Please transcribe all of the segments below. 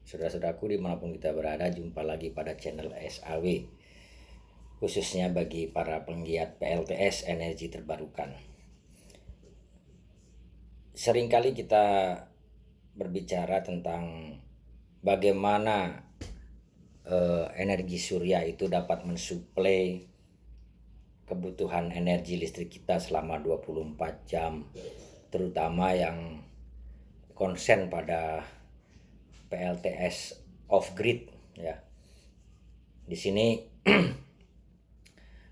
Saudara-saudaraku dimanapun kita berada, jumpa lagi pada channel SAW, khususnya bagi para penggiat PLTS energi terbarukan. Seringkali kita berbicara tentang bagaimana energi surya itu dapat mensuplai kebutuhan energi listrik kita selama 24 jam, terutama yang konsen pada PLTS off grid ya. Di sini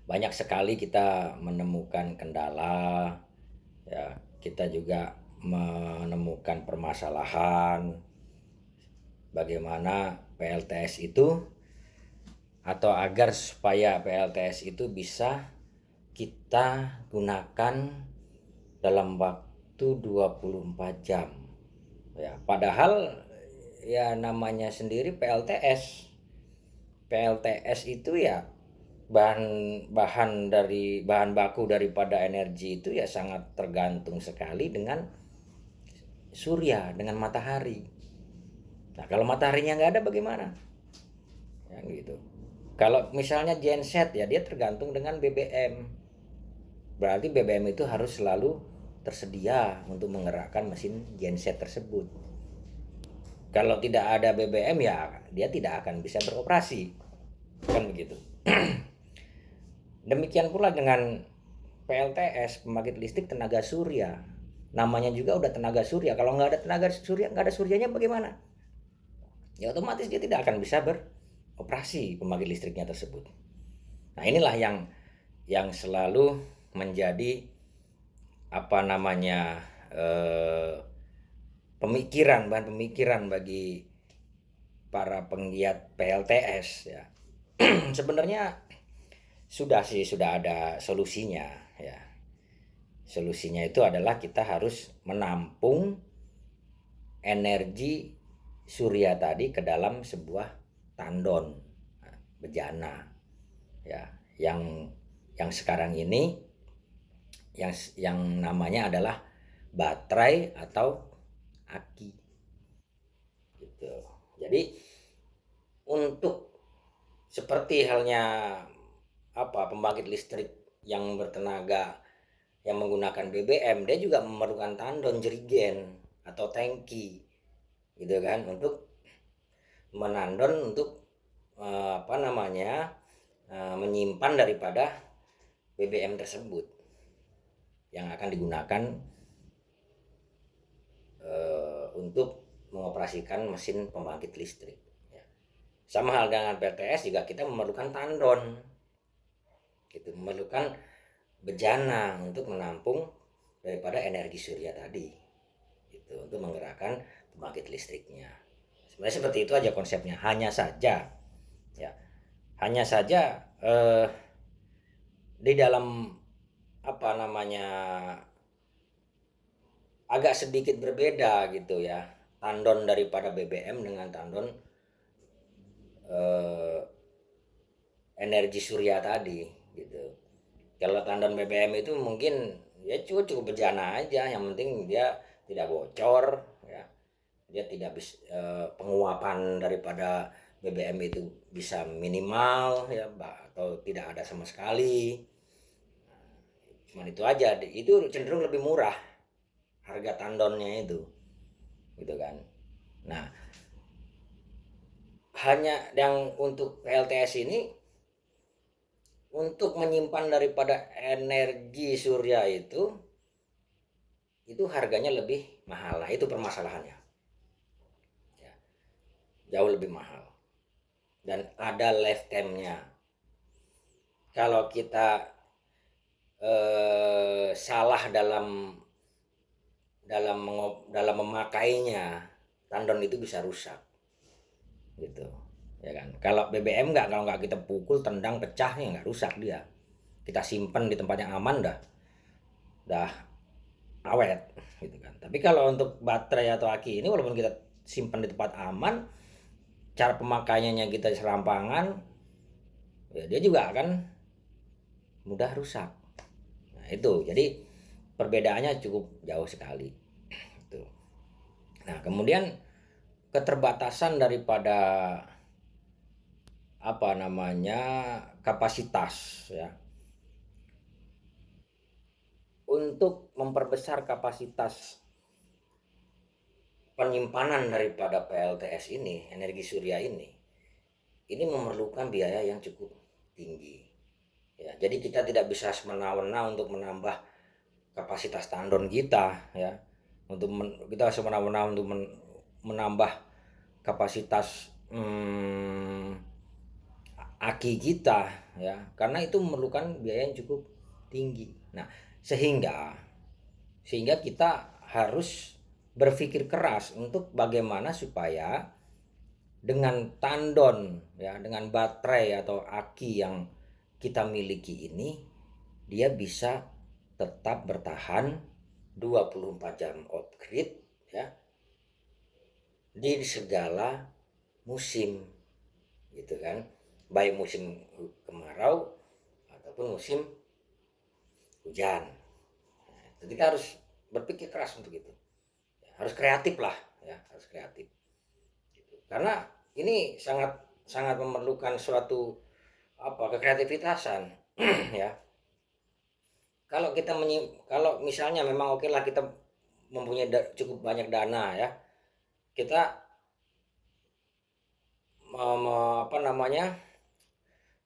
banyak sekali kita menemukan kendala ya, kita juga menemukan permasalahan bagaimana PLTS itu, atau agar supaya PLTS itu bisa kita gunakan dalam waktu 24 jam ya. Padahal ya namanya sendiri PLTS itu ya bahan baku daripada energi itu ya sangat tergantung sekali dengan surya, dengan matahari. Nah, kalau mataharinya nggak ada bagaimana? Ya gitu. Kalau misalnya genset ya dia tergantung dengan BBM. Berarti BBM itu harus selalu tersedia untuk menggerakkan mesin genset tersebut. Kalau tidak ada BBM ya dia tidak akan bisa beroperasi, kan begitu. Demikian pula dengan PLTS, pembangkit listrik tenaga surya. Namanya juga udah tenaga surya. Kalau nggak ada tenaga surya, nggak ada suryanya bagaimana? Ya otomatis dia tidak akan bisa beroperasi pembangkit listriknya tersebut. Nah, inilah yang selalu menjadi bahan pemikiran bagi para penggiat PLTS ya. Sebenarnya sudah ada solusinya ya. Solusinya itu adalah kita harus menampung energi surya tadi ke dalam sebuah tandon bejana ya, yang sekarang ini yang namanya adalah baterai atau aki gitu. Jadi untuk seperti halnya pembangkit listrik yang bertenaga yang menggunakan BBM, dia juga memerlukan tandon jerigen atau tangki gitu kan, untuk menandon untuk menyimpan daripada BBM tersebut yang akan digunakan untuk mengoperasikan mesin pembangkit listrik ya. Sama hal dengan PLTS juga, kita memerlukan tandon gitu, memerlukan bejana untuk menampung daripada energi surya tadi gitu, untuk menggerakkan pembangkit listriknya. Sebenarnya seperti itu aja konsepnya. Hanya saja di dalam agak sedikit berbeda gitu ya, tandon daripada BBM dengan tandon energi surya tadi gitu. Kalau tandon BBM itu mungkin ya cukup bejana aja, yang penting dia tidak bocor ya, dia tidak penguapan daripada BBM itu bisa minimal ya, atau tidak ada sama sekali. Cuman itu aja, itu cenderung lebih murah harga tandonnya itu gitu kan. Nah, hanya yang untuk PLTS ini, untuk menyimpan daripada energi surya itu harganya lebih mahal. Nah, itu permasalahannya ya, jauh lebih mahal dan ada lifetime-nya. Kalau kita salah dalam memakainya, tandon itu bisa rusak gitu ya kan. Kalau BBM kalau nggak kita pukul, tendang, pecah ya nggak rusak dia. Kita simpen di tempat yang aman dah awet gitu kan. Tapi kalau untuk baterai atau aki ini, walaupun kita simpan di tempat aman, cara pemakaiannya kita serampangan ya, dia juga akan mudah rusak. Nah, itu jadi perbedaannya cukup jauh sekali gitu. Nah, kemudian keterbatasan daripada apa namanya kapasitas ya. Untuk memperbesar kapasitas penyimpanan daripada PLTS ini, energi surya ini memerlukan biaya yang cukup tinggi. Ya, jadi kita tidak bisa semena-mena untuk menambah kapasitas tandon kita ya. Kita semena-mena untuk menambah kapasitas aki kita ya, karena itu memerlukan biaya yang cukup tinggi. Nah, sehingga kita harus berpikir keras untuk bagaimana supaya dengan tandon ya, dengan baterai atau aki yang kita miliki ini, dia bisa tetap bertahan 24 jam off grid ya di segala musim gitu kan, baik musim kemarau ataupun musim hujan. Jadi kita harus berpikir keras untuk itu, harus kreatif lah ya, harus kreatif gitu. Karena ini sangat sangat memerlukan suatu kekreativitasan ya. Kalau misalnya memang oke lah kita mempunyai cukup banyak dana ya, kita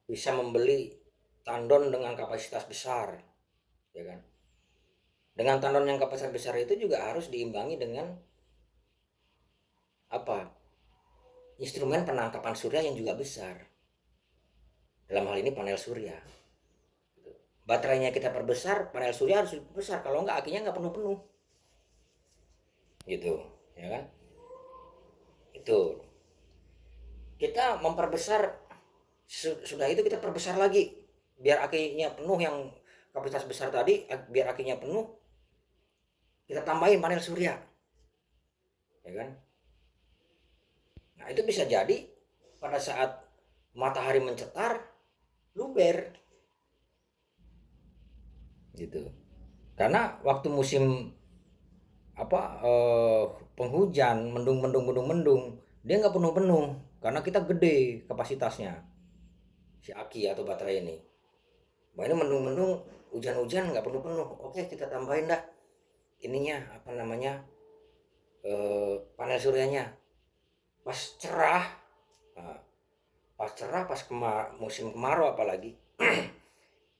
bisa membeli tandon dengan kapasitas besar ya kan. Dengan tandon yang kapasitas besar itu juga harus diimbangi dengan instrumen penangkapan surya yang juga besar. Dalam hal ini panel surya. Baterainya kita perbesar, panel surya harus besar. Kalau enggak akinya enggak penuh-penuh. Gitu, ya kan? Itu. Kita memperbesar, sudah itu kita perbesar lagi biar akinya penuh, yang kapasitas besar tadi biar akinya penuh, kita tambahin panel surya ya kan. Nah itu bisa jadi pada saat matahari mencetar luber gitu, karena waktu musim penghujan, mendung, dia nggak penuh-penuh karena kita gede kapasitasnya si aki atau baterai ini. Nah ini mendung-mendung, hujan-hujan nggak penuh-penuh, oke kita tambahin dah ininya panel suryanya pas cerah. Nah, pas musim kemarau apalagi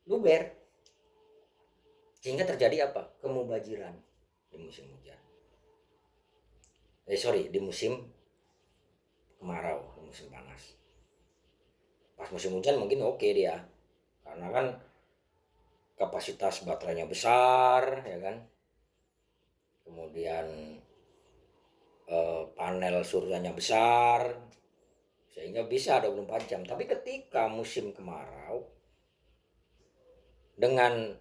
luber, sehingga terjadi kemubajiran di musim hujan, di musim kemarau, di musim panas. Pas musim hujan mungkin oke dia, karena kan kapasitas baterainya besar ya kan, kemudian panel suryanya besar sehingga bisa 24 jam. Tapi ketika musim kemarau, dengan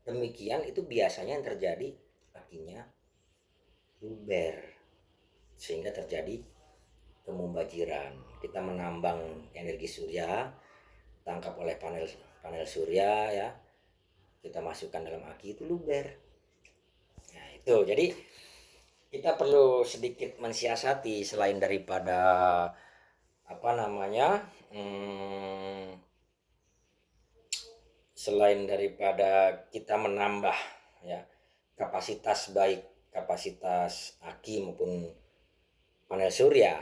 demikian itu biasanya yang terjadi akinya luber, sehingga terjadi kemubajiran. Kita menambang energi surya, tangkap oleh panel surya ya, kita masukkan dalam aki, itu luber. Nah itu, jadi kita perlu sedikit mensiasati selain daripada selain daripada kita menambah ya kapasitas, baik kapasitas aki maupun panel surya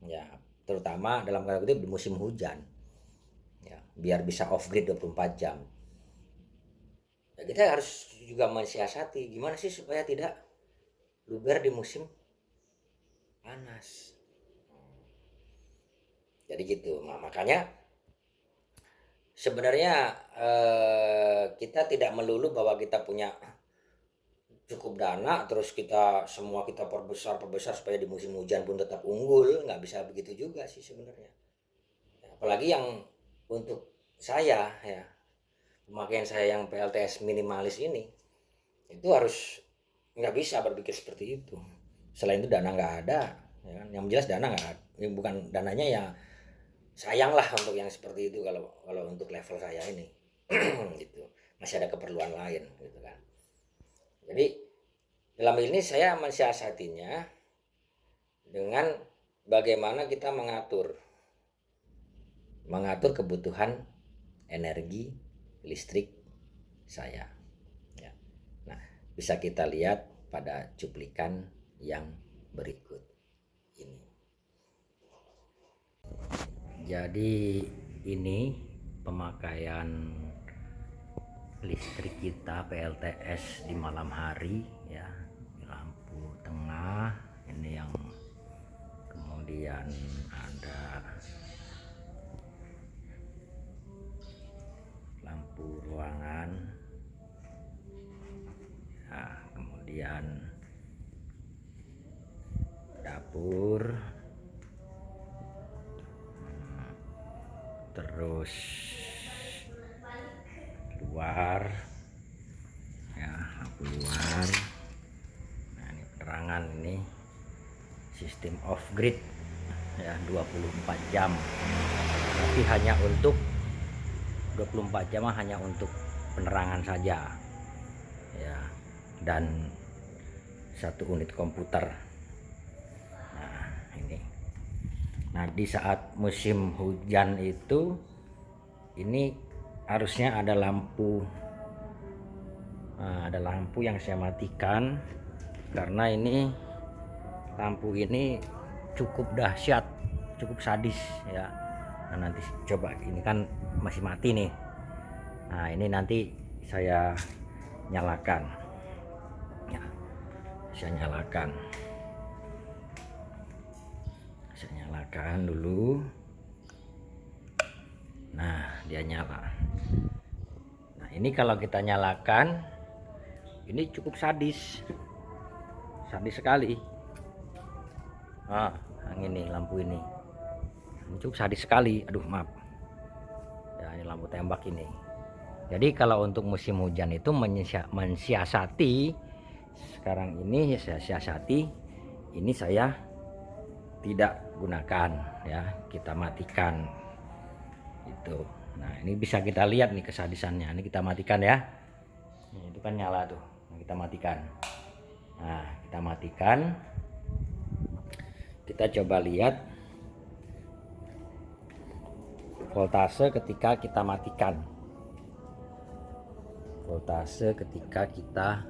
ya, terutama dalam tanda kutip di musim hujan ya, biar bisa off grid 24 jam ya. Kita harus juga mensiasati gimana sih supaya tidak luber di musim panas. Jadi gitu. Nah, makanya sebenarnya kita tidak melulu bahwa kita punya cukup dana terus semua kita perbesar supaya di musim hujan pun tetap unggul. Nggak bisa begitu juga sih sebenarnya. Apalagi yang untuk saya ya, pemakaian saya yang PLTS minimalis ini, itu harus nggak bisa berpikir seperti itu. Selain itu dana nggak ada ya kan? Yang jelas dana nggak ada, bukan dananya ya, sayang lah untuk yang seperti itu kalau untuk level saya ini gitu, masih ada keperluan lain gitu kan. Jadi dalam ini saya mensiasatinya dengan bagaimana kita mengatur kebutuhan energi listrik saya, ya. Nah, bisa kita lihat pada cuplikan yang berikut ini. Jadi ini pemakaian listrik kita PLTS di malam hari, ya. Lampu tengah ini, yang kemudian ada lampu ruangan, nah, kemudian dapur, terus luar, ya, lampu luar. Nah, ini penerangan, ini sistem off grid, ya, 24 jam, tapi hanya untuk 24 jam hanya untuk penerangan saja, ya, dan 1 unit komputer. Nah, ini. Nah, di saat musim hujan itu, ini harusnya ada lampu. Nah, ada lampu yang saya matikan karena ini lampu ini cukup dahsyat, cukup sadis, ya. Nah, nanti coba, ini kan masih mati nih. Nah, ini nanti saya nyalakan, ya. Saya nyalakan dulu. Nah, dia nyala. Nah, ini kalau kita nyalakan, ini cukup sadis sekali. Yang ini, lampu ini cukup sadis sekali. Aduh, maaf ya, ini lampu tembak ini. Jadi kalau untuk musim hujan itu mensiasati, sekarang ini saya siasati, ini saya tidak gunakan, ya, kita matikan itu. Nah, ini bisa kita lihat nih kesadisannya. Ini kita matikan, ya. Itu kan nyala tuh. Nah, kita matikan. Nah, kita matikan. Kita coba lihat voltase ketika kita matikan. Voltase ketika kita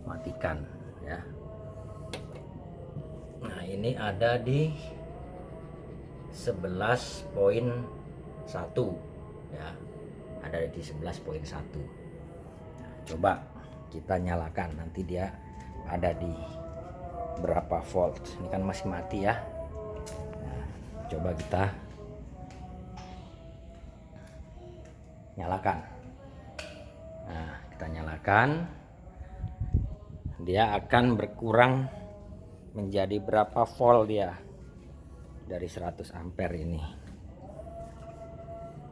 matikan, ya. Nah, ini ada di 11.1, ya. Ada di 11.1. Nah, coba kita nyalakan, nanti dia ada di berapa volt. Ini kan masih mati, ya. Nah, coba kita nyalakan. Nah, kita nyalakan, dia akan berkurang menjadi berapa volt dia dari 100 ampere ini.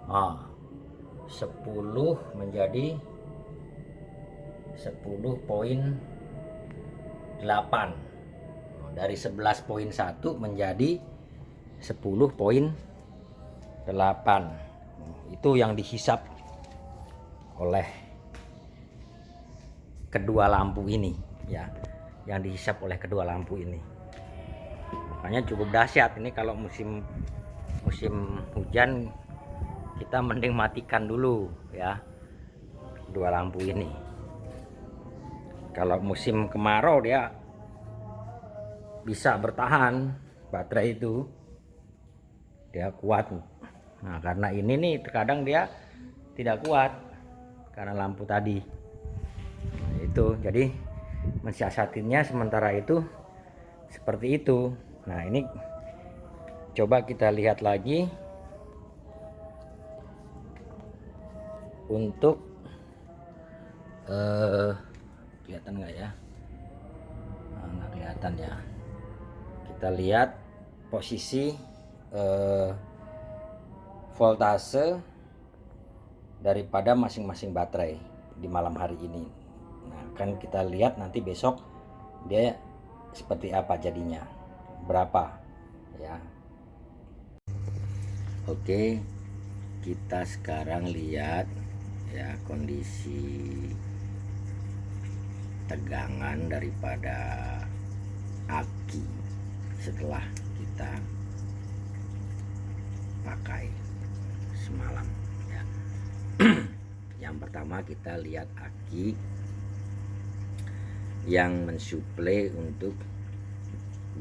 10 menjadi 10.8. Dari 11.1 menjadi 10.8. Itu yang dihisap oleh kedua lampu ini, ya. Yang dihisap oleh kedua lampu ini. Makanya cukup dahsyat ini. Kalau musim hujan, kita mending matikan dulu, ya, dua lampu ini. Kalau musim kemarau dia bisa bertahan, baterai itu dia kuat. Nah, karena ini nih terkadang dia tidak kuat karena lampu tadi. Nah, itu jadi mensiasatinya sementara itu seperti itu. Nah, ini coba kita lihat lagi untuk kelihatan nggak ya? Nggak kelihatan, ya. Kita lihat posisi voltase daripada masing-masing baterai di malam hari ini. Nah, kan kita lihat nanti besok dia seperti apa jadinya, berapa, ya. Oke, kita sekarang lihat, ya, kondisi tegangan daripada aki setelah kita pakai semalam ya. Yang pertama kita lihat aki yang mensuplai untuk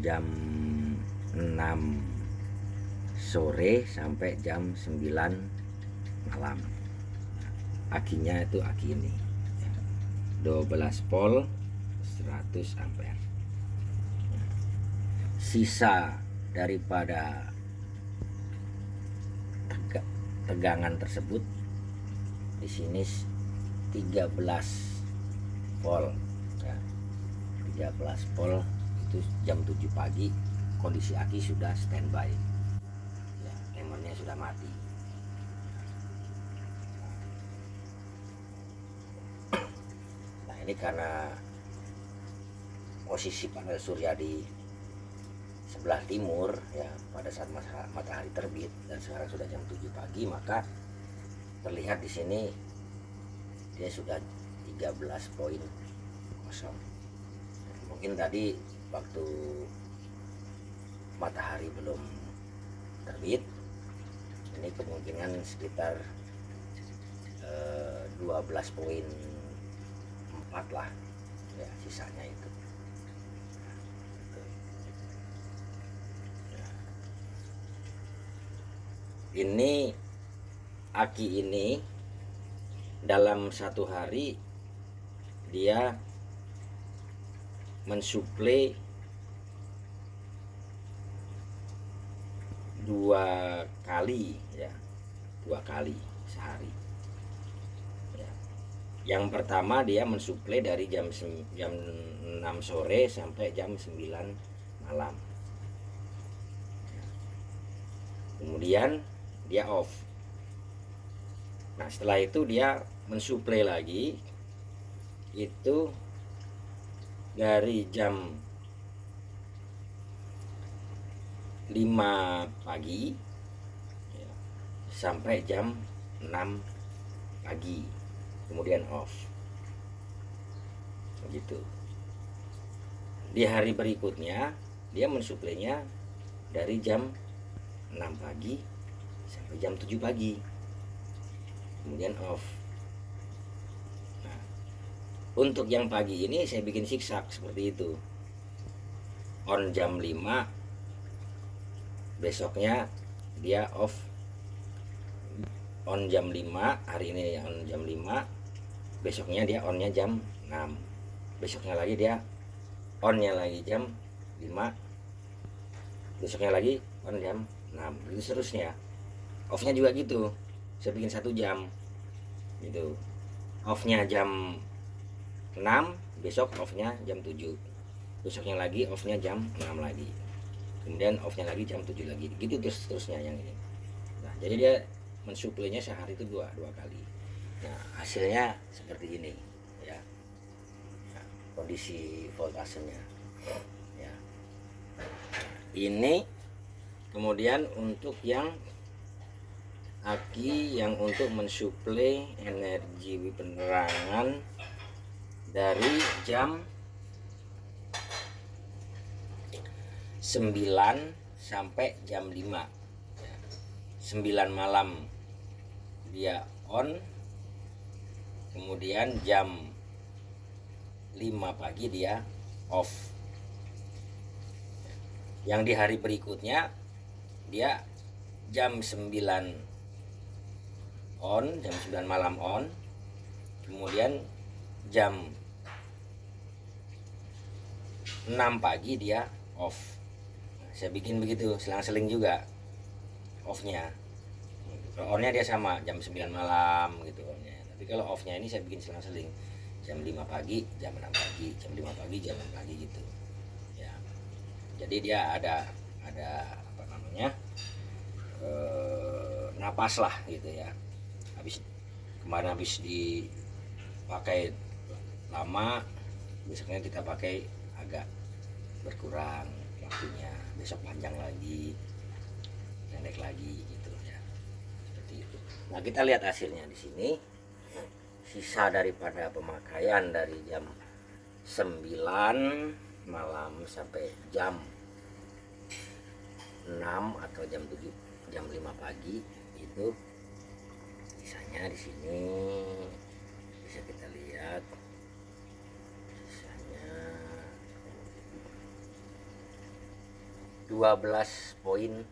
jam 6 sore sampai jam 9 malam. Akinya itu aki ini 12 volt 100 ampere. Sisa daripada tegangan tersebut di sini 13 volt ya. 13 volt itu jam 7 pagi kondisi aki sudah standby ya, timernya sudah mati. Nah ini karena posisi panel surya di sebelah timur ya, pada saat matahari terbit dan sekarang sudah jam 7 pagi, maka terlihat di sini dia sudah 13.0. Mungkin tadi waktu matahari belum terbit, ini kemungkinan sekitar 12.4 lah ya, sisanya itu. Ini aki ini dalam satu hari dia mensuplai 2 kali ya, 2 kali sehari ya. Yang pertama dia mensuplai dari jam 6 sore sampai jam 9 malam. Kemudian dia off. Nah setelah itu dia mensuplai lagi itu dari jam 5 pagi ya, sampai jam 6 pagi, kemudian off begitu. Di hari berikutnya dia mensuplainya dari jam 6 pagi sampai jam 7 pagi, kemudian off. Nah, untuk yang pagi ini saya bikin zigzag seperti itu, on jam 5, besoknya dia off on jam 5, hari ini on jam 5, besoknya dia onnya jam 6, besoknya lagi dia onnya lagi jam 5, besoknya lagi on jam 6, itu seterusnya. Offnya juga gitu, saya bikin 1 jam gitu, offnya jam 6, besok offnya jam 7, besoknya lagi offnya jam 6 lagi, kemudian offnya lagi jam 7 lagi, gitu terus terusnya yang ini. Nah jadi dia mensuplainya sehari itu dua kali. Nah hasilnya seperti ini ya, nah, kondisi voltasenya ya. Ini kemudian untuk yang aki yang untuk mensuplai energi penerangan dari jam 9 sampai jam 5 ya. 9 malam dia on, kemudian jam 5 pagi dia off. Yang di hari berikutnya dia jam 9 on, jam 9 malam on, kemudian jam 6 pagi dia off. Nah, saya bikin begitu selang-seling juga offnya. Kalau onnya dia sama jam 9 malam gitu onnya. Tapi kalau offnya ini saya bikin selang-seling, jam 5 pagi, jam 6 pagi, jam 5 pagi, jam 6 pagi gitu ya. Jadi dia ada apa namanya, napas lah gitu ya. Kemarin habis dipakai lama, besoknya kita pakai agak berkurang waktunya, besok panjang lagi, pendek lagi gitu ya, seperti itu. Nah kita lihat hasilnya di sini, sisa daripada pemakaian dari jam 9 malam sampai jam 6 atau jam 7, jam 5 pagi itu sisanya di sini bisa kita lihat, sisanya 12,5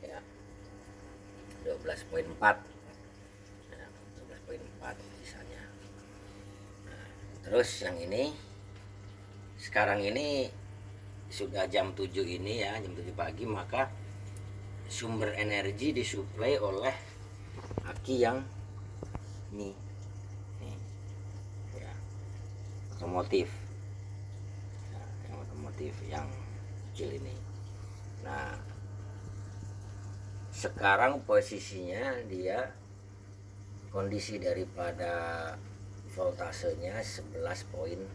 ya, 12,4 ya, 12,4 sisanya. Nah, terus yang ini sekarang ini sudah jam 7 ini ya, jam 7 pagi, maka sumber energi disuplai oleh aki yang ini nih ya, otomotif ya, yang otomotif yang kecil ini. Nah, sekarang posisinya dia kondisi daripada voltasenya 11,5.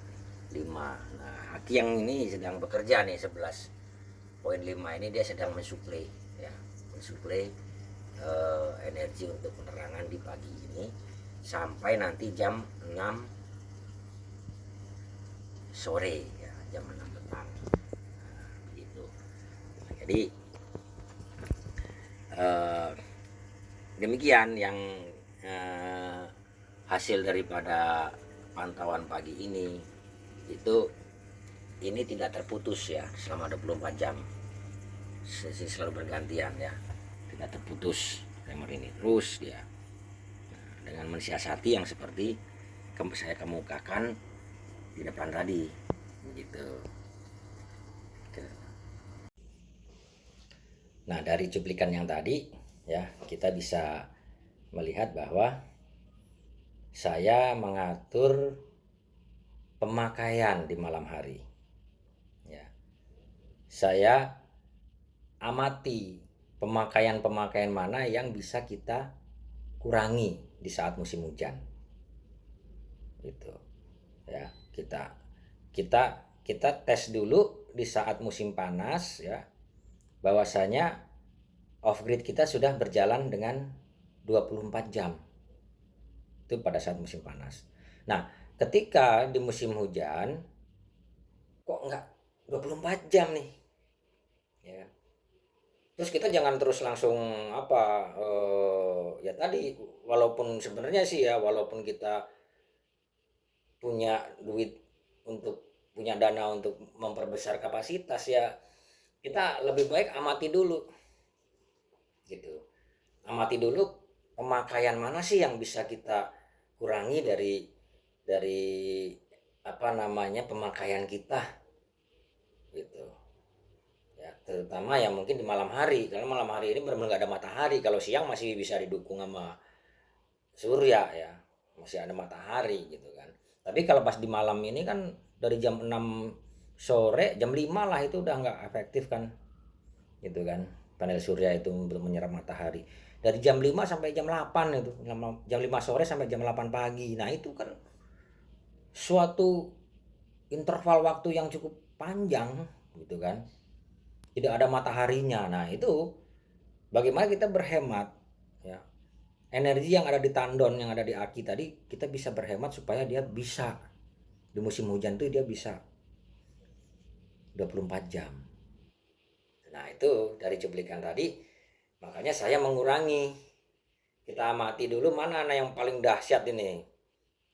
Nah, aki yang ini sedang bekerja nih, 11,5 ini dia sedang mensuplai ya, mensuplai energi untuk penerangan di pagi ini sampai nanti jam 6 sore ya, jam 6 petang. Nah, begitu. Nah, jadi demikian yang hasil daripada pantauan pagi ini. Itu ini tidak terputus ya selama 24 jam, selalu bergantian ya, tidak terputus timer ini terus dia. Nah, dengan mensiasati yang seperti saya kemukakan di depan tadi begitu. Nah, dari cuplikan yang tadi ya, kita bisa melihat bahwa saya mengatur pemakaian di malam hari ya. Saya amati pemakaian mana yang bisa kita kurangi di saat musim hujan gitu ya. Kita tes dulu di saat musim panas ya, bahwasanya off grid kita sudah berjalan dengan 24 jam itu pada saat musim panas. Nah, ketika di musim hujan kok enggak 24 jam nih ya. Terus kita jangan terus langsung ya tadi, walaupun sebenarnya sih ya, walaupun kita punya duit untuk punya dana untuk memperbesar kapasitas ya, kita lebih baik amati dulu gitu. Amati dulu pemakaian mana sih yang bisa kita kurangi dari pemakaian kita gitu ya, terutama ya mungkin di malam hari, karena malam hari ini benar-benar nggak ada matahari. Kalau siang masih bisa didukung sama surya ya, masih ada matahari gitu kan. Tapi kalau pas di malam ini kan dari jam 6 sore, jam 5 lah itu udah nggak efektif kan gitu kan, panel surya itu belum menyerap matahari. Dari jam 5 sampai jam 8 itu, jam 5 sore sampai jam 8 pagi. Nah, itu kan suatu interval waktu yang cukup panjang gitu kan, tidak ada mataharinya. Nah, itu bagaimana kita berhemat ya, energi yang ada di tandon, yang ada di aki tadi, kita bisa berhemat supaya dia bisa di musim hujan tuh dia bisa 24 jam. Nah, itu dari cuplikan tadi, makanya saya mengurangi. Kita amati dulu mana yang paling dahsyat ini.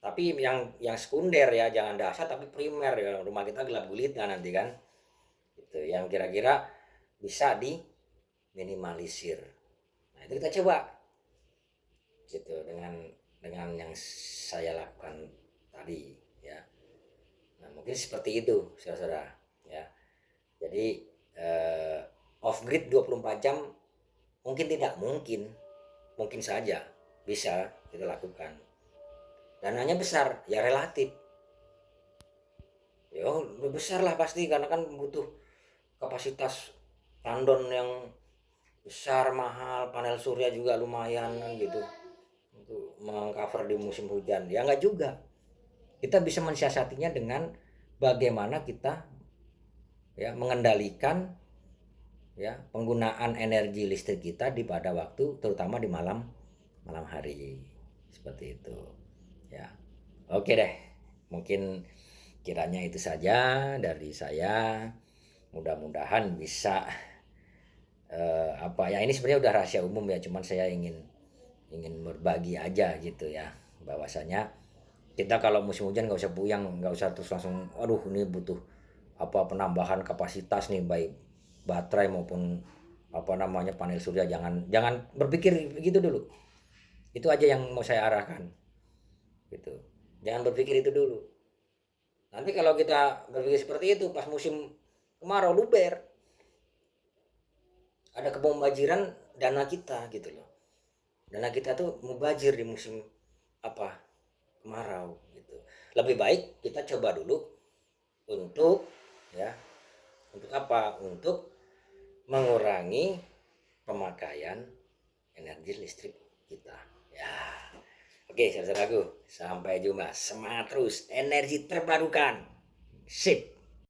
Tapi yang sekunder ya, jangan dahsyat tapi primer ya. Rumah kita gelap gulita nanti kan. Itu yang kira-kira bisa diminimalisir. Nah, itu kita coba gitu dengan yang saya lakukan tadi ya. Nah, mungkin seperti itu saudara-saudara ya. Jadi off grid 24 jam mungkin tidak mungkin, mungkin saja bisa kita lakukan. Dananya besar ya, relatif ya, lebih besar lah pasti, karena kan butuh kapasitas tandon yang besar, mahal, panel surya juga lumayan kan gitu untuk mengcover di musim hujan. Ya enggak juga, kita bisa mensiasatinya dengan bagaimana kita ya mengendalikan ya penggunaan energi listrik kita di pada waktu, terutama di malam hari seperti itu ya. Oke deh, mungkin kiranya itu saja dari saya. Mudah-mudahan bisa apa ya, ini sebenarnya udah rahasia umum ya, cuman saya ingin berbagi aja gitu ya, bahwasanya kita kalau musim hujan nggak usah puyang, nggak usah terus langsung aduh ini butuh apa penambahan kapasitas nih, baik baterai maupun apa namanya panel surya. Jangan jangan berpikir begitu dulu. Itu aja yang mau saya arahkan gitu. Jangan berpikir itu dulu. Nanti kalau kita berpikir seperti itu pas musim kemarau luber, ada kebanjiran dana kita gitu loh. Dana kita tuh mubazir di musim apa kemarau gitu. Lebih baik kita coba dulu untuk ya, untuk apa? Untuk mengurangi pemakaian energi listrik kita. Ya. Oke, saudaraku, sampai jumpa. Semangat terus, energi terbarukan. Sip.